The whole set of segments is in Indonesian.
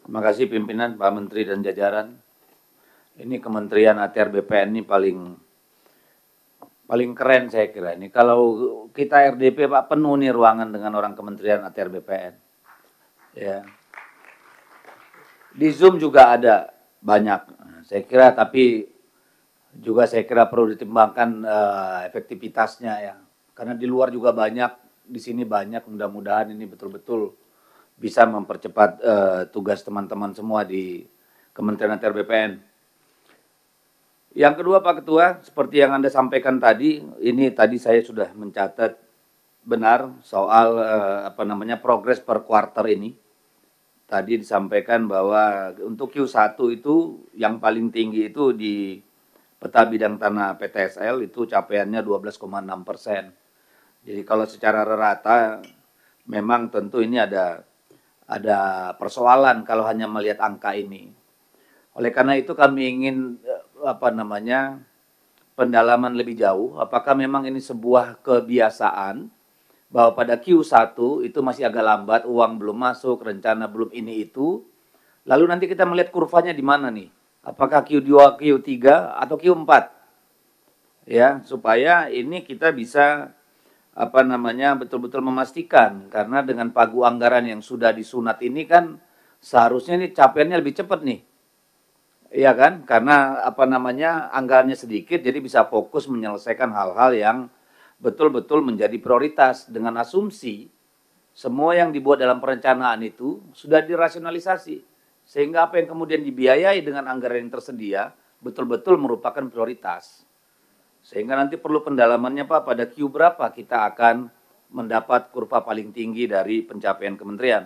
Terima kasih pimpinan, Pak Menteri dan jajaran. Ini Kementerian ATR BPN ini paling keren saya kira ini. Kalau kita RDP Pak penuh nih ruangan dengan orang Kementerian ATR BPN. Ya. Di Zoom juga ada banyak. Saya kira tapi juga saya kira perlu ditimbangkan efektivitasnya ya. Karena di luar juga banyak, di sini banyak. Mudah-mudahan ini betul-betul bisa mempercepat tugas teman-teman semua di Kementerian ATR BPN. Yang kedua Pak Ketua, seperti yang Anda sampaikan tadi, ini tadi saya sudah mencatat benar soal progres per kuarter ini. Tadi disampaikan bahwa untuk Q1 itu yang paling tinggi itu di peta bidang tanah PTSL itu capaiannya 12,6%. Jadi kalau secara rata memang tentu ini ada persoalan kalau hanya melihat angka ini. Oleh karena itu kami ingin pendalaman lebih jauh, apakah memang ini sebuah kebiasaan bahwa pada Q1 itu masih agak lambat, uang belum masuk, rencana belum ini itu. Lalu nanti kita melihat kurvanya di mana nih? Apakah Q2, Q3 atau Q4? Ya, supaya ini kita bisa betul-betul memastikan, karena dengan pagu anggaran yang sudah disunat ini kan seharusnya ini capaiannya lebih cepat nih. Iya kan? Karena anggarannya sedikit, jadi bisa fokus menyelesaikan hal-hal yang betul-betul menjadi prioritas dengan asumsi semua yang dibuat dalam perencanaan itu sudah dirasionalisasi. Sehingga apa yang kemudian dibiayai dengan anggaran yang tersedia betul-betul merupakan prioritas. Sehingga nanti perlu pendalamannya Pak, pada Q berapa kita akan mendapat kurva paling tinggi dari pencapaian kementerian.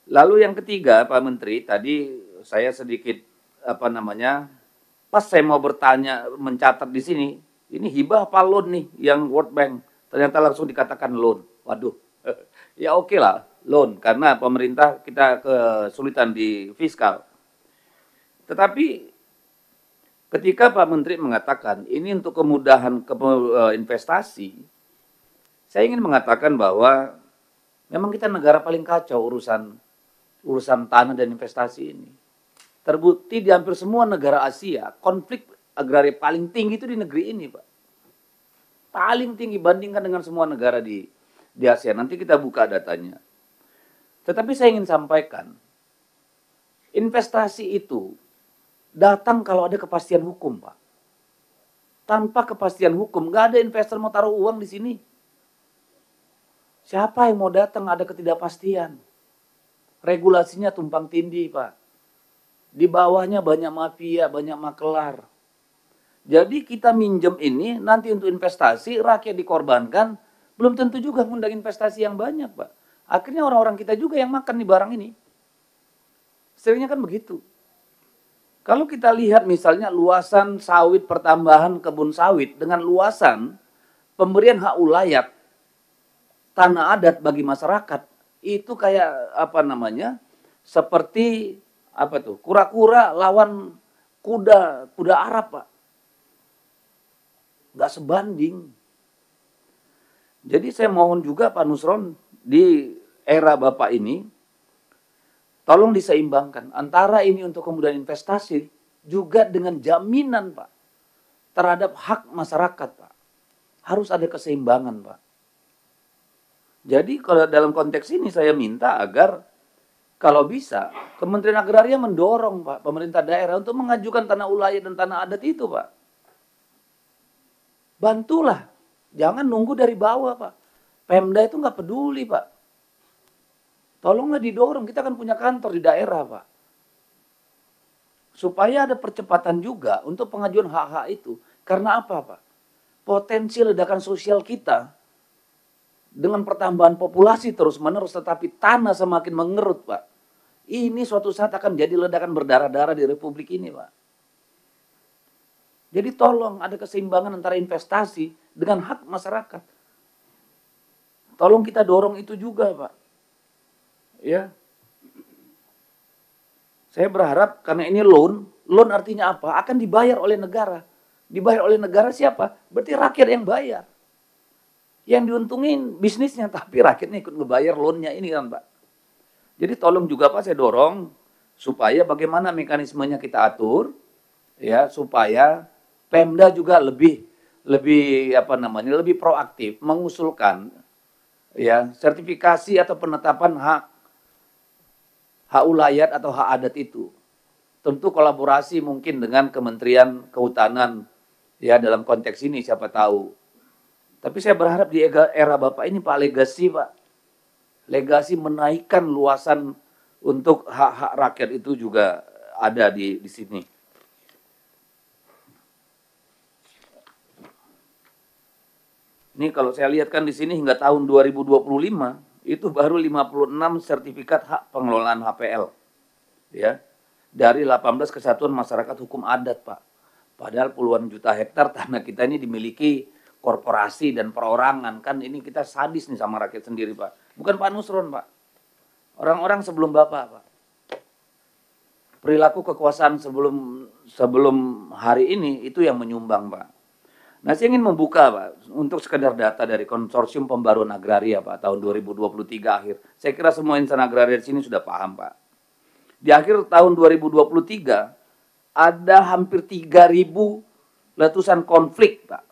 Lalu yang ketiga Pak Menteri, tadi saya sedikit pas saya mau bertanya, mencatat di sini, ini hibah apa loan nih yang World Bank, ternyata langsung dikatakan loan. Waduh, ya oke lah loan, karena pemerintah kita kesulitan di fiskal. Tetapi ketika Pak Menteri mengatakan ini untuk kemudahan investasi, saya ingin mengatakan bahwa memang kita negara paling kacau urusan tanah dan investasi ini. Terbukti di hampir semua negara Asia, konflik agraria paling tinggi itu di negeri ini, Pak. Paling tinggi bandingkan dengan semua negara di Asia. Nanti kita buka datanya. Tetapi saya ingin sampaikan, investasi itu datang kalau ada kepastian hukum, Pak. Tanpa kepastian hukum, nggak ada investor mau taruh uang di sini. Siapa yang mau datang ada ketidakpastian? Regulasinya tumpang tindih, Pak. Di bawahnya banyak mafia, banyak makelar. Jadi kita minjem ini nanti untuk investasi, rakyat dikorbankan, belum tentu juga ngundang investasi yang banyak, Pak. Akhirnya orang-orang kita juga yang makan di barang ini. Seringnya kan begitu. Kalau kita lihat misalnya luasan sawit pertambahan kebun sawit dengan luasan pemberian hak ulayat tanah adat bagi masyarakat, itu kayak seperti kura-kura lawan kuda Arab, Pak. Nggak sebanding. Jadi saya mohon juga Pak Nusron, di era Bapak ini, tolong diseimbangkan antara ini untuk kemudahan investasi juga dengan jaminan, Pak, terhadap hak masyarakat, Pak. Harus ada keseimbangan, Pak. Jadi kalau dalam konteks ini saya minta agar kalau bisa, Kementerian Agraria mendorong, Pak, pemerintah daerah untuk mengajukan tanah ulayat dan tanah adat itu, Pak. Bantulah. Jangan nunggu dari bawah, Pak. Pemda itu nggak peduli, Pak. Tolonglah didorong. Kita kan punya kantor di daerah, Pak. Supaya ada percepatan juga untuk pengajuan hak-hak itu. Karena apa, Pak? Potensi ledakan sosial kita dengan pertambahan populasi terus-menerus, tetapi tanah semakin mengerut, Pak. Ini suatu saat akan jadi ledakan berdarah-darah di Republik ini, Pak. Jadi tolong ada keseimbangan antara investasi dengan hak masyarakat. Tolong kita dorong itu juga, Pak. Ya. Saya berharap karena ini loan artinya apa? Akan dibayar oleh negara. Dibayar oleh negara siapa? Berarti rakyat yang bayar. Yang diuntungin bisnisnya, tapi rakyatnya ikut ngebayar loannya ini kan, Pak. Jadi tolong juga Pak saya dorong supaya bagaimana mekanismenya kita atur ya supaya Pemda juga lebih lebih proaktif mengusulkan ya sertifikasi atau penetapan hak ulayat atau hak adat itu. Tentu kolaborasi mungkin dengan Kementerian Kehutanan ya dalam konteks ini siapa tahu. Tapi saya berharap di era Bapak ini Pak legasi menaikkan luasan untuk hak-hak rakyat itu juga ada di sini. Ini kalau saya lihat kan di sini hingga tahun 2025 itu baru 56 sertifikat hak pengelolaan HPL. Ya. Dari 18 kesatuan masyarakat hukum adat, Pak. Padahal puluhan juta hektar tanah kita ini dimiliki korporasi dan perorangan. Kan ini kita sadis nih sama rakyat sendiri, Pak. Bukan Pak Nusron, Pak. Orang-orang sebelum Bapak, Pak. Perilaku kekuasaan sebelum hari ini itu yang menyumbang, Pak. Nah, saya ingin membuka, Pak, untuk sekedar data dari Konsorsium Pembaruan Agraria, Pak, tahun 2023 akhir. Saya kira semua insan agraria di sini sudah paham, Pak. Di akhir tahun 2023, ada hampir 3.000 letusan konflik, Pak.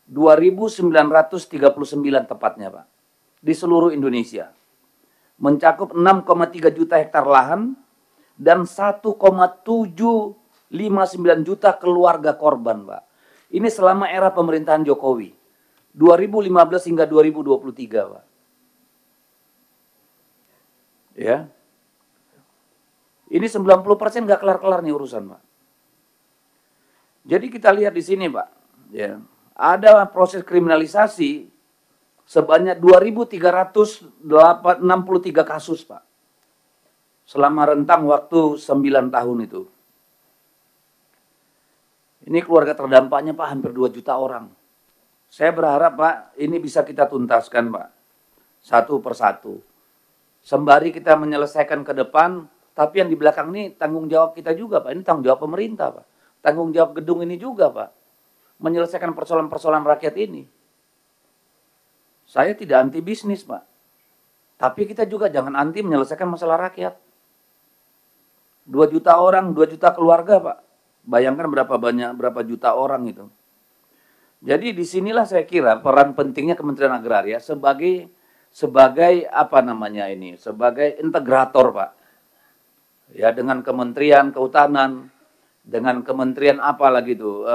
2.939 tepatnya, Pak. Di seluruh Indonesia. Mencakup 6,3 juta hektar lahan dan 1,759 juta keluarga korban, Pak. Ini selama era pemerintahan Jokowi. 2015 hingga 2023, Pak. Ya. Ini 90% nggak kelar-kelar nih urusan, Pak. Jadi kita lihat di sini, Pak. Ya. Ada proses kriminalisasi sebanyak 2.363 kasus, Pak. Selama rentang waktu 9 tahun itu. Ini keluarga terdampaknya Pak hampir 2 juta orang. Saya berharap Pak ini bisa kita tuntaskan Pak. Satu persatu. Sembari kita menyelesaikan ke depan, tapi yang di belakang ini tanggung jawab kita juga Pak. Ini tanggung jawab pemerintah Pak. Tanggung jawab gedung ini juga Pak. Menyelesaikan persoalan-persoalan rakyat ini. Saya tidak anti bisnis Pak. Tapi kita juga jangan anti menyelesaikan masalah rakyat. 2 juta orang, 2 juta keluarga Pak. Bayangkan berapa juta orang itu. Jadi disinilah saya kira peran pentingnya Kementerian Agraria sebagai sebagai integrator Pak. Ya dengan Kementerian Kehutanan, dengan Kementerian apa lagi itu,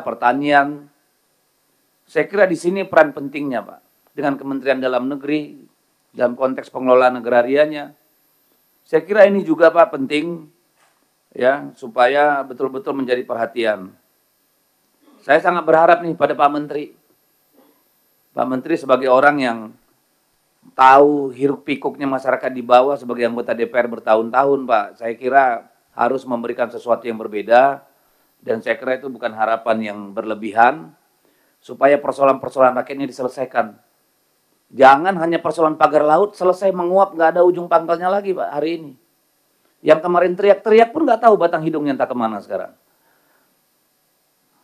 Pertanian. Saya kira di sini peran pentingnya Pak. Dengan Kementerian Dalam Negeri dalam konteks pengelolaan agrarianya. Saya kira ini juga Pak penting. Ya, supaya betul-betul menjadi perhatian. Saya sangat berharap nih pada Pak Menteri. Pak Menteri sebagai orang yang tahu hiruk pikuknya masyarakat di bawah sebagai anggota DPR bertahun-tahun, Pak. Saya kira harus memberikan sesuatu yang berbeda dan saya kira itu bukan harapan yang berlebihan supaya persoalan-persoalan rakyat ini diselesaikan. Jangan hanya persoalan pagar laut selesai menguap nggak ada ujung pangkalnya lagi, Pak, hari ini. Yang kemarin teriak-teriak pun nggak tahu batang hidungnya entah kemana sekarang.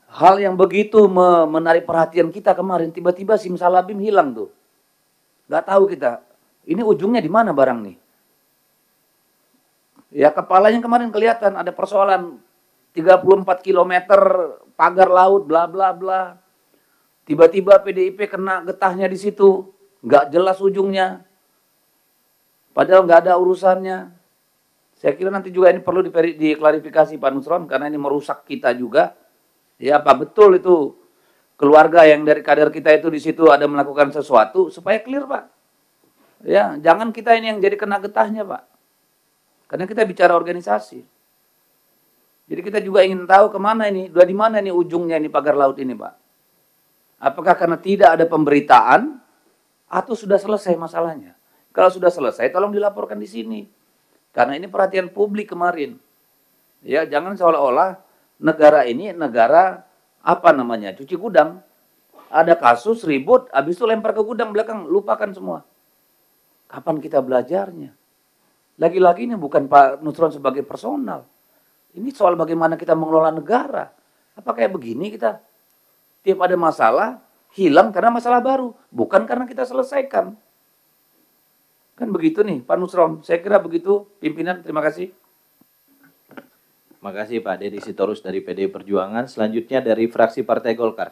Hal yang begitu menarik perhatian kita kemarin, tiba-tiba simsalabim hilang tuh. Nggak tahu kita, ini ujungnya di mana barang nih. Ya kepalanya kemarin kelihatan ada persoalan 34 km pagar laut, bla bla bla. Tiba-tiba PDIP kena getahnya di situ, nggak jelas ujungnya. Padahal nggak ada urusannya. Saya kira nanti juga ini perlu diklarifikasi Pak Nusron karena ini merusak kita juga. Ya apa betul itu keluarga yang dari kader kita itu di situ ada melakukan sesuatu supaya clear Pak. Ya jangan kita ini yang jadi kena getahnya Pak. Karena kita bicara organisasi. Jadi kita juga ingin tahu kemana ini, di mana ini ujungnya ini pagar laut ini Pak. Apakah karena tidak ada pemberitaan atau sudah selesai masalahnya? Kalau sudah selesai tolong dilaporkan di sini. Karena ini perhatian publik kemarin. Ya, jangan seolah-olah negara ini negara cuci gudang. Ada kasus ribut, habis itu lempar ke gudang belakang, lupakan semua. Kapan kita belajarnya? Lagi-lagi ini bukan Pak Nusron sebagai personal. Ini soal bagaimana kita mengelola negara. Apa kayak begini kita? Tiap ada masalah, hilang karena masalah baru. Bukan karena kita selesaikan. Kan begitu nih Pak Nusron, saya kira begitu pimpinan, terima kasih. Terima kasih Pak Deddy Sitorus dari PDI Perjuangan. Selanjutnya dari fraksi Partai Golkar.